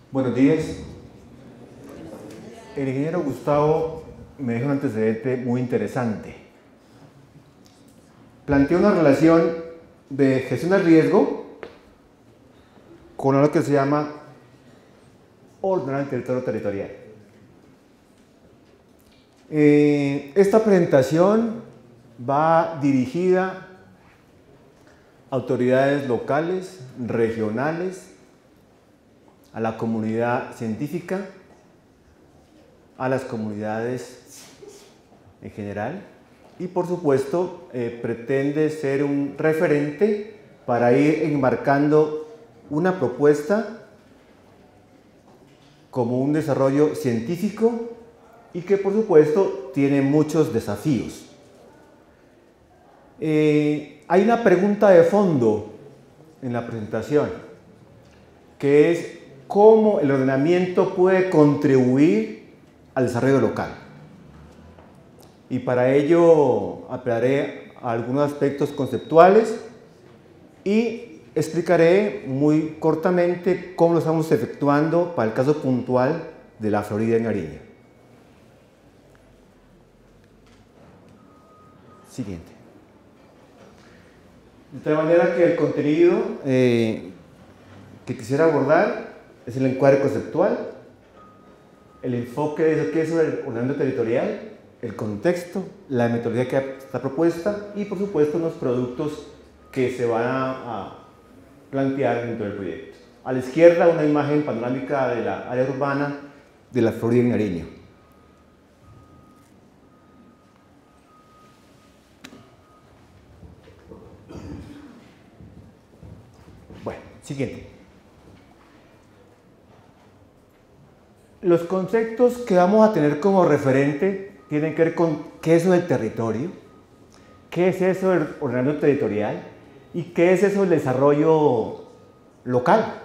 Buenos días. El ingeniero Gustavo me deja un antecedente muy interesante. Plantea una relación de gestión del riesgo con algo que se llama ordenar el territorio territorial. Esta presentación va dirigida a autoridades locales, regionales, a la comunidad científica, a las comunidades en general y por supuesto pretende ser un referente para ir enmarcando una propuesta como un desarrollo científico y que por supuesto tiene muchos desafíos. Hay una pregunta de fondo en la presentación que es cómo el ordenamiento puede contribuir al desarrollo local. Y para ello apelaré a algunos aspectos conceptuales y explicaré muy cortamente cómo lo estamos efectuando para el caso puntual de la Florida en Nariño. Siguiente. De tal manera que el contenido que quisiera abordar es el encuadre conceptual, el enfoque de qué es el ordenamiento territorial, el contexto, la metodología que está propuesta y por supuesto los productos que se van a plantear dentro del proyecto. A la izquierda una imagen panorámica de la área urbana de la Florida en Nariño. Bueno, siguiente. Los conceptos que vamos a tener como referente tienen que ver con qué es eso del territorio, qué es eso del ordenamiento territorial y qué es eso del desarrollo local.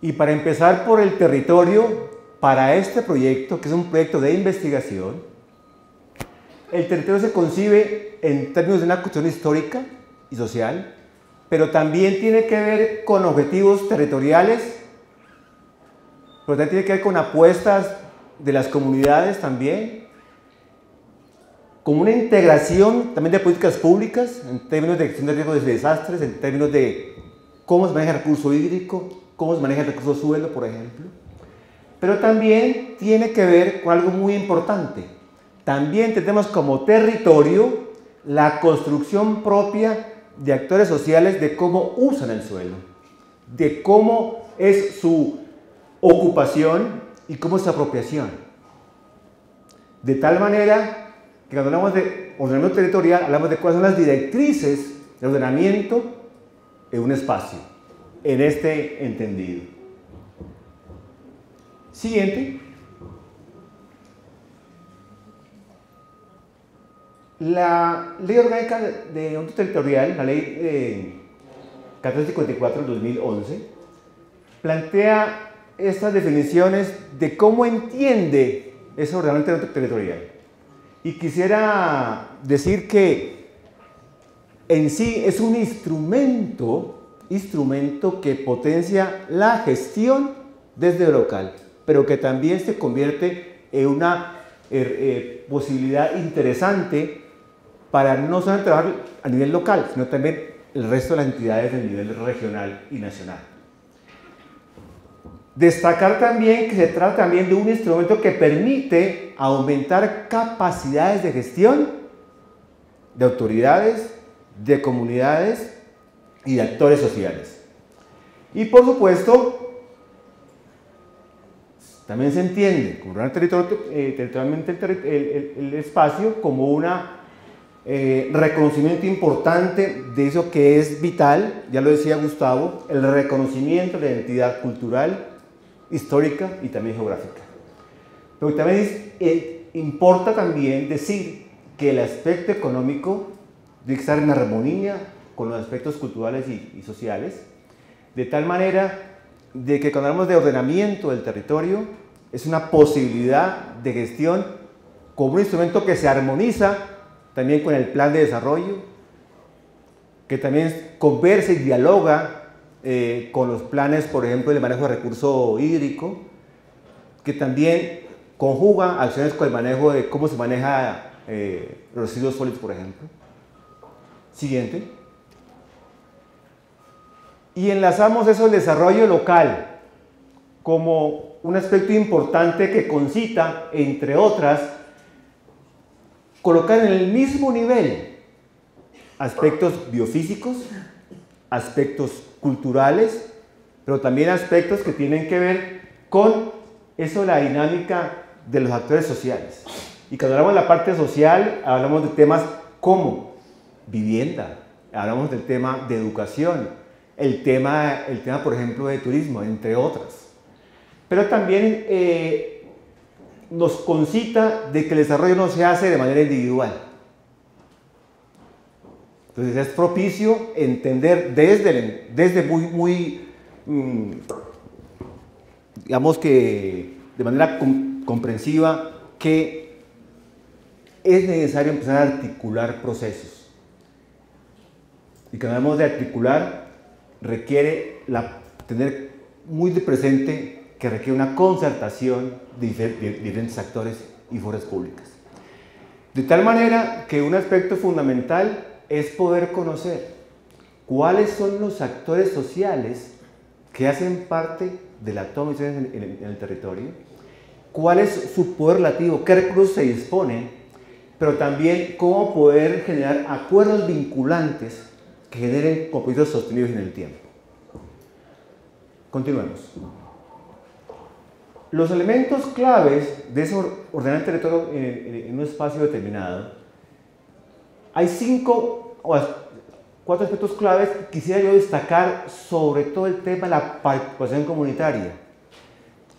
Y para empezar por el territorio, para este proyecto, que es un proyecto de investigación, el territorio se concibe en términos de una cuestión histórica y social, pero también tiene que ver con objetivos territoriales, pero también tiene que ver con apuestas de las comunidades también, con una integración también de políticas públicas en términos de gestión de riesgos de desastres, en términos de cómo se maneja el recurso hídrico, cómo se maneja el recurso suelo, por ejemplo. Pero también tiene que ver con algo muy importante. También tenemos como territorio la construcción propia de actores sociales de cómo usan el suelo, de cómo es su ocupación y cómo es su apropiación. De tal manera que cuando hablamos de ordenamiento territorial, hablamos de cuáles son las directrices de ordenamiento en un espacio, en este entendido. Siguiente. La Ley Orgánica de Ordenamiento Territorial, la Ley 1454 del 2011, plantea estas definiciones de cómo entiende ese ordenamiento territorial. Y quisiera decir que en sí es un instrumento que potencia la gestión desde lo local, pero que también se convierte en una posibilidad interesante para no solamente trabajar a nivel local, sino también el resto de las entidades del nivel regional y nacional. Destacar también que se trata también de un instrumento que permite aumentar capacidades de gestión de autoridades, de comunidades y de actores sociales. Y por supuesto, también se entiende como territorialmente el espacio como un reconocimiento importante de eso que es vital, ya lo decía Gustavo, el reconocimiento de la identidad cultural, histórica y también geográfica. Pero también importa también decir que el aspecto económico debe estar en armonía con los aspectos culturales y sociales, de tal manera de que cuando hablamos de ordenamiento del territorio es una posibilidad de gestión como un instrumento que se armoniza también con el plan de desarrollo, que también conversa y dialoga con los planes, por ejemplo, de manejo de recurso hídrico, que también conjuga acciones con el manejo de cómo se maneja los residuos sólidos, por ejemplo. Siguiente. Y enlazamos eso al desarrollo local como un aspecto importante que concita, entre otras, colocar en el mismo nivel aspectos biofísicos, aspectos culturales, pero también aspectos que tienen que ver con eso, la dinámica de los actores sociales. Y cuando hablamos de la parte social, hablamos de temas como vivienda, hablamos del tema de educación, el tema por ejemplo, de turismo, entre otras. Pero también nos concita de que el desarrollo no se hace de manera individual. Entonces es propicio entender desde muy digamos que de manera comprensiva, que es necesario empezar a articular procesos. Y cuando hablamos de articular, requiere tener muy de presente que requiere una concertación de diferentes actores y fuerzas públicas. De tal manera que un aspecto fundamental es poder conocer cuáles son los actores sociales que hacen parte de la toma de decisiones en el territorio, cuál es su poder relativo, qué recursos se disponen, pero también cómo poder generar acuerdos vinculantes que generen compromisos sostenibles en el tiempo. Continuemos. Los elementos claves de ese ordenar el territorio en un espacio determinado, hay 4 aspectos claves que quisiera yo destacar, sobre todo el tema de la participación comunitaria,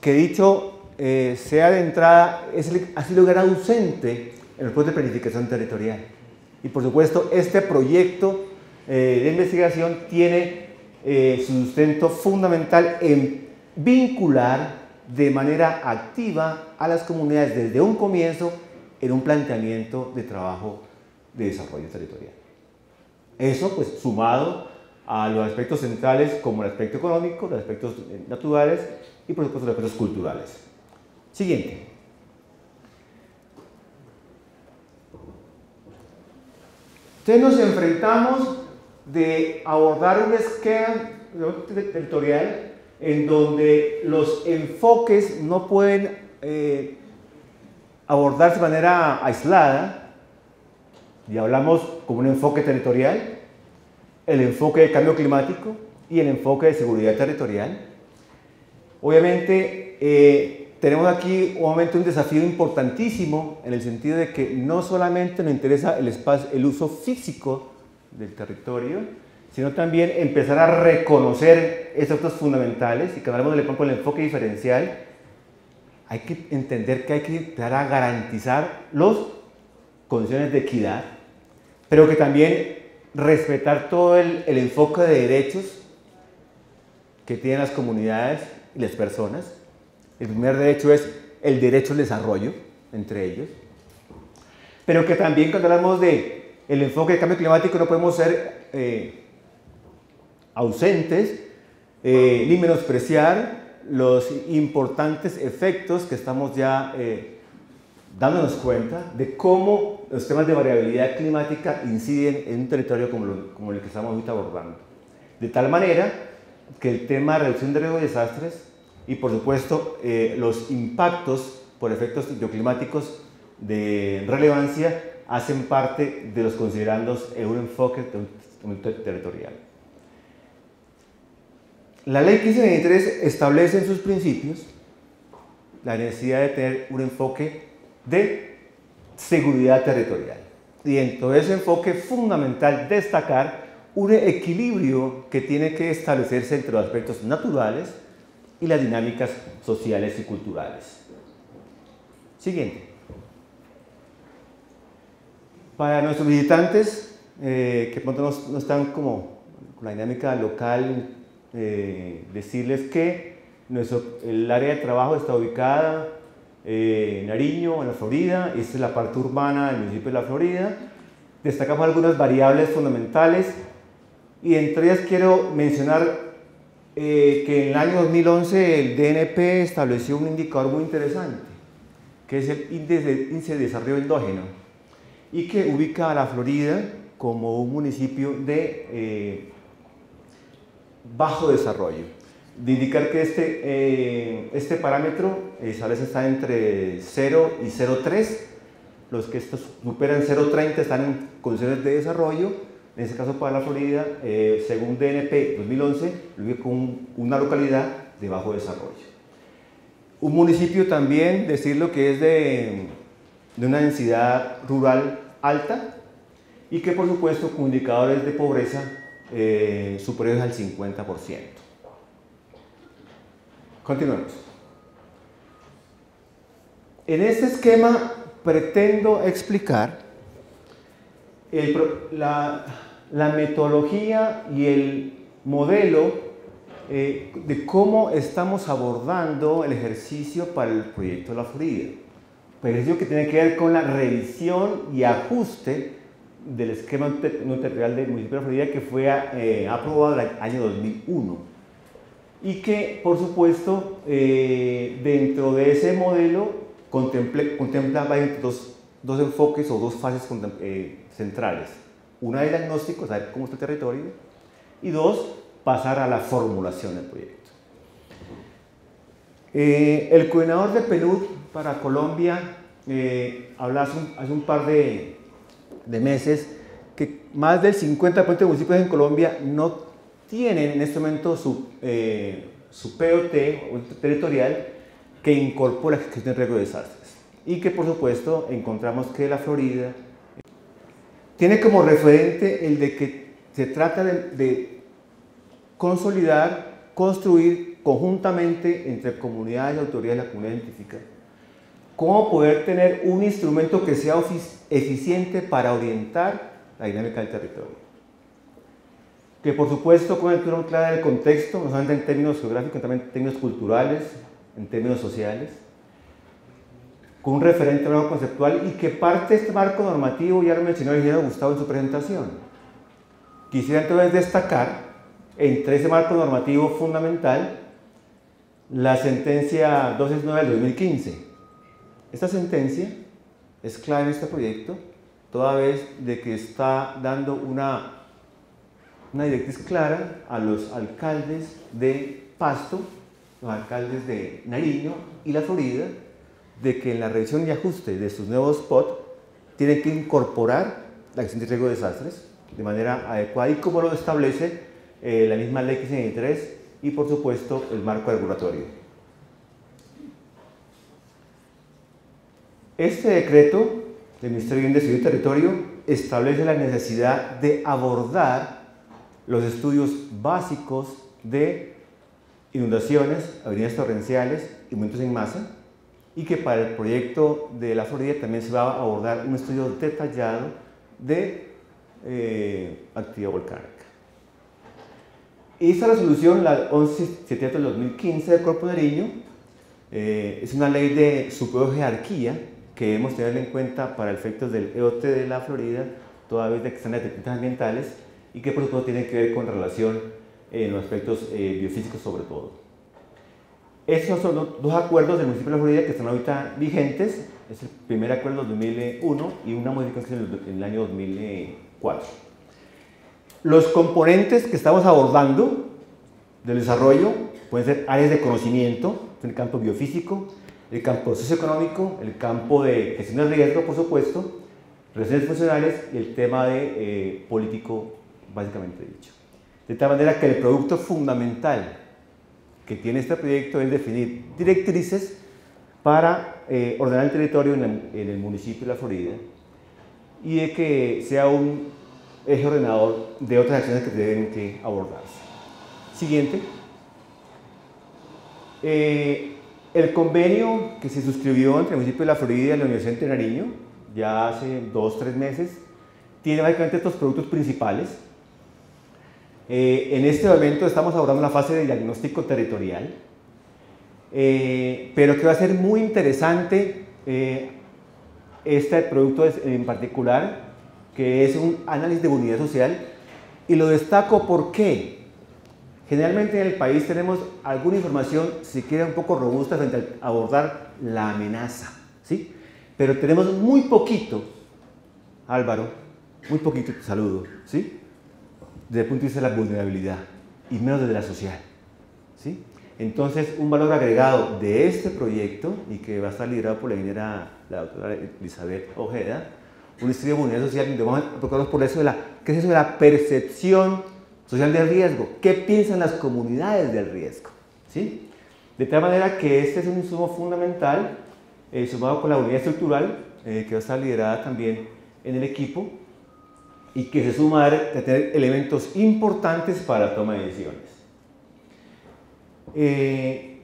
que dicho sea de entrada, ha sido gran ausente en los procesos de planificación territorial. Y por supuesto, este proyecto de investigación tiene su sustento fundamental en vincular de manera activa a las comunidades desde un comienzo en un planteamiento de trabajo de desarrollo territorial. Eso, pues, sumado a los aspectos centrales como el aspecto económico, los aspectos naturales y, por supuesto, los aspectos culturales. Siguiente. Entonces nos enfrentamos de abordar un esquema territorial en donde los enfoques no pueden abordarse de manera aislada. Y hablamos como un enfoque territorial, el enfoque de cambio climático y el enfoque de seguridad territorial. Obviamente tenemos aquí un desafío importantísimo en el sentido de que no solamente nos interesa el uso físico del territorio, sino también empezar a reconocer estos aspectos fundamentales. Y cuando hablamos del enfoque diferencial, hay que entender que hay que empezar a garantizar las condiciones de equidad, pero que también respetar todo el enfoque de derechos que tienen las comunidades y las personas. El primer derecho es el derecho al desarrollo, entre ellos, pero que también cuando hablamos del enfoque de cambio climático no podemos ser ausentes ni menospreciar los importantes efectos que estamos ya dándonos cuenta de cómo los temas de variabilidad climática inciden en un territorio como el que estamos ahorita abordando. De tal manera que el tema de reducción de riesgo de desastres y, por supuesto, los impactos por efectos bioclimáticos de relevancia hacen parte de los considerandos en un enfoque territorial. La Ley 1523 establece en sus principios la necesidad de tener un enfoque de seguridad territorial. Y en todo ese enfoque es fundamental destacar un equilibrio que tiene que establecerse entre los aspectos naturales y las dinámicas sociales y culturales. Siguiente. Para nuestros visitantes que pronto no están como con la dinámica local, decirles que el área de trabajo está ubicada en Nariño, en la Florida. Esta es la parte urbana del municipio de la Florida. Destacamos algunas variables fundamentales y entre ellas quiero mencionar que en el año 2011 el DNP estableció un indicador muy interesante, que es el índice de desarrollo endógeno, y que ubica a la Florida como un municipio de bajo desarrollo. De indicar que este parámetro está entre 0 y 0,3. Los que estos superan 0,30 están en condiciones de desarrollo. En este caso para la Florida, según DNP 2011, lo ubica como una localidad de bajo desarrollo. Un municipio también, decirlo que es de una densidad rural alta y que por supuesto con indicadores de pobreza superiores al 50%. Continuemos. En este esquema pretendo explicar la metodología y el modelo de cómo estamos abordando el ejercicio para el proyecto de la Florida. Un ejercicio que tiene que ver con la revisión y ajuste del esquema territorial del municipio de la Florida, que fue aprobado en el año 2001. Y que, por supuesto, dentro de ese modelo contempla dos enfoques o dos fases centrales. Una es el diagnóstico, saber cómo está el territorio, y dos, pasar a la formulación del proyecto. El coordinador de PNUD para Colombia habló hace un par de meses que más del 50% de municipios en Colombia no tienen en este momento su POT territorial que incorpora la gestión de riesgo de desastres, y que por supuesto encontramos que la Florida tiene como referente el de que se trata de consolidar, construir conjuntamente entre comunidades y autoridades de la comunidad científica cómo poder tener un instrumento que sea eficiente para orientar la dinámica del territorio. Que por supuesto con lectura clara del contexto, no solamente en términos geográficos, también en términos culturales, en términos sociales, con un referente nuevo conceptual, y que parte de este marco normativo ya lo mencionó el ingeniero Gustavo en su presentación. Quisiera entonces destacar entre ese marco normativo fundamental la sentencia 269 del 2015. Esta sentencia es clave en este proyecto, toda vez de que está dando una directriz clara a los alcaldes de Pasto, los alcaldes de Nariño y la Florida, de que en la revisión y ajuste de sus nuevos SPOT tienen que incorporar la gestión de riesgo de desastres de manera adecuada, y como lo establece la misma ley 1593 y por supuesto el marco regulatorio. Este decreto del Ministerio de Vivienda y Territorio establece la necesidad de abordar los estudios básicos de inundaciones, avenidas torrenciales y movimientos en masa, y que para el proyecto de la Florida también se va a abordar un estudio detallado de actividad volcánica. Esta resolución, la 1178 del 2015 del Corpo Nariño, es una ley de superior jerarquía que debemos tener en cuenta para efectos del EOT de la Florida, toda vez de que están las detectantes ambientales, y que por supuesto tienen que ver con relación en los aspectos biofísicos sobre todo. Estos son los dos acuerdos del municipio de la Florida que están ahorita vigentes. Es el primer acuerdo del 2001 y una modificación en el año 2004. Los componentes que estamos abordando del desarrollo pueden ser áreas de conocimiento, el campo biofísico, el campo socioeconómico, el campo de gestión de riesgo, por supuesto, relaciones funcionales y el tema de político, básicamente dicho. De tal manera que el producto fundamental que tiene este proyecto es definir directrices para ordenar el territorio en el municipio de la Florida, y de que sea un eje ordenador de otras acciones que deben que abordarse. Siguiente. El convenio que se suscribió entre el municipio de la Florida y la Universidad de Nariño ya hace 2 o 3 meses tiene básicamente estos productos principales. En este momento estamos abordando la fase de diagnóstico territorial, pero que va a ser muy interesante este producto en particular, que es un análisis de vulnerabilidad social, y lo destaco ¿por qué? Generalmente en el país tenemos alguna información, siquiera un poco robusta, frente a abordar la amenaza, ¿sí? Pero tenemos muy poquito, Álvaro, muy poquito, te saludo, ¿sí? Desde el punto de vista de la vulnerabilidad, y menos desde la social, ¿sí? Entonces, un valor agregado de este proyecto, y que va a estar liderado por la ingeniera, la doctora Elizabeth Ojeda, un estudio de vulnerabilidad social, donde vamos a preocuparnos por eso de ¿qué es eso de la percepción social del riesgo? ¿Qué piensan las comunidades del riesgo? ¿Sí? De tal manera que este es un insumo fundamental, sumado con la unidad estructural, que va a estar liderada también en el equipo, y que se suma a tener elementos importantes para la toma de decisiones.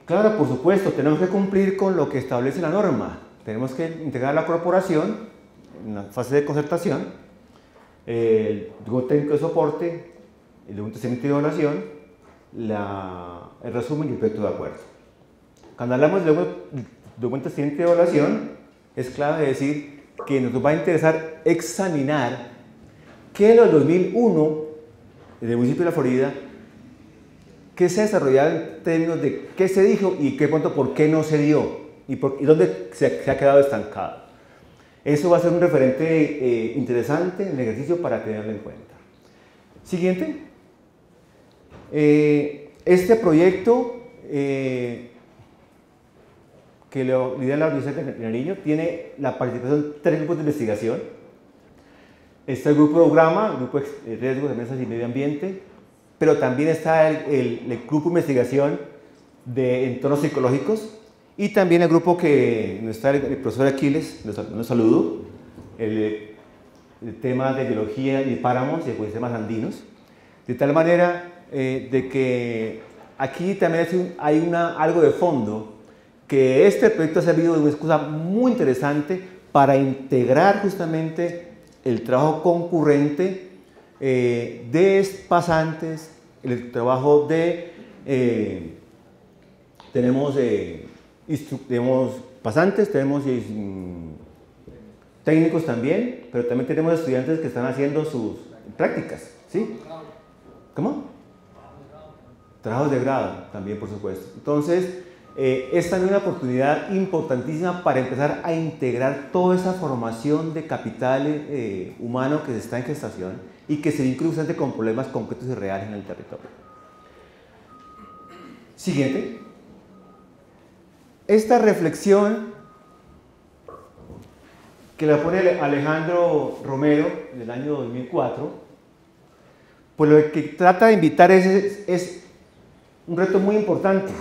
Claro, por supuesto, tenemos que cumplir con lo que establece la norma. Tenemos que integrar la corporación en la fase de concertación, el documento técnico de soporte, el documento técnico de evaluación, el resumen y el proyecto de acuerdo. Cuando hablamos de documento técnico de evaluación, es clave decir que nos va a interesar examinar qué en el 2001, en el municipio de La Florida, qué se ha desarrollado en términos de qué se dijo y qué punto, por qué no se dio y dónde se ha quedado estancado. Eso va a ser un referente interesante en el ejercicio para tenerlo en cuenta. Siguiente. Este proyecto que lo lidera la Universidad de Nariño tiene la participación de 3 grupos de investigación. Está el grupo de programa, el grupo de riesgos de mesas y medio ambiente, pero también está el grupo de investigación de entornos psicológicos, y también el grupo que nos está el profesor Aquiles, nos saludo, el tema de biología y páramos y ecosistemas andinos, de tal manera de que aquí también hay algo de fondo, que este proyecto ha servido de una excusa muy interesante para integrar justamente el trabajo concurrente de pasantes, el trabajo de tenemos pasantes, tenemos técnicos también, pero también tenemos estudiantes que están haciendo sus prácticas, ¿sí? ¿Cómo? Trabajos de grado también, por supuesto. Entonces, es también una oportunidad importantísima para empezar a integrar toda esa formación de capital humano que está en gestación y que se vincula justamente con problemas concretos y reales en el territorio. Siguiente. Esta reflexión que la pone Alejandro Romero en el año 2004, pues lo que trata de invitar es un reto muy importante,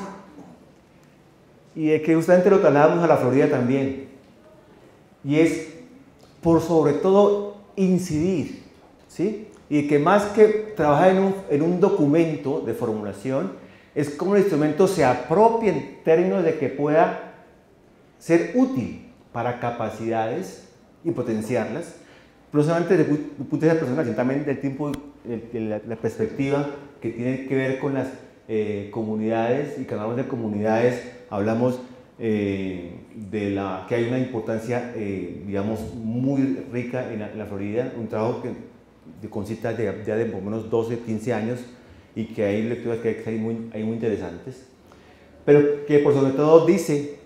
y de que justamente lo trasladamos a la Florida también, y es por sobre todo incidir, ¿sí? Y de que más que trabajar en un documento de formulación, es como el instrumento se apropia en términos de que pueda ser útil para capacidades y potenciarlas, no solamente desde el punto de vista personal, sino también del tiempo, de la perspectiva que tiene que ver con las comunidades, y cuando hablamos de comunidades hablamos que hay una importancia, digamos, muy rica en la Florida, un trabajo que consiste ya de por lo menos 12, 15 años, y que hay lecturas que hay muy interesantes, pero que por sobre todo dice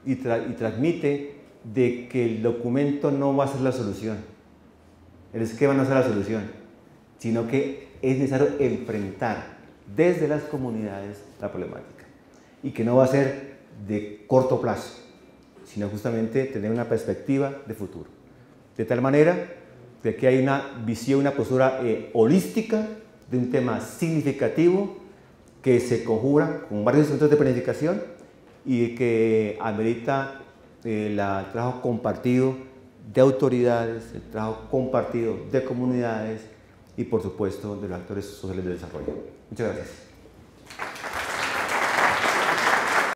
y transmite de que el documento no va a ser la solución, el esquema no va a ser la solución, sino que es necesario enfrentar desde las comunidades la problemática, y que no va a ser de corto plazo, sino justamente tener una perspectiva de futuro, de tal manera de que hay una visión, una postura holística de un tema significativo que se conjura con varios instrumentos de planificación y que amerita el trabajo compartido de autoridades, el trabajo compartido de comunidades y, por supuesto, de los actores sociales del desarrollo. Muchas gracias.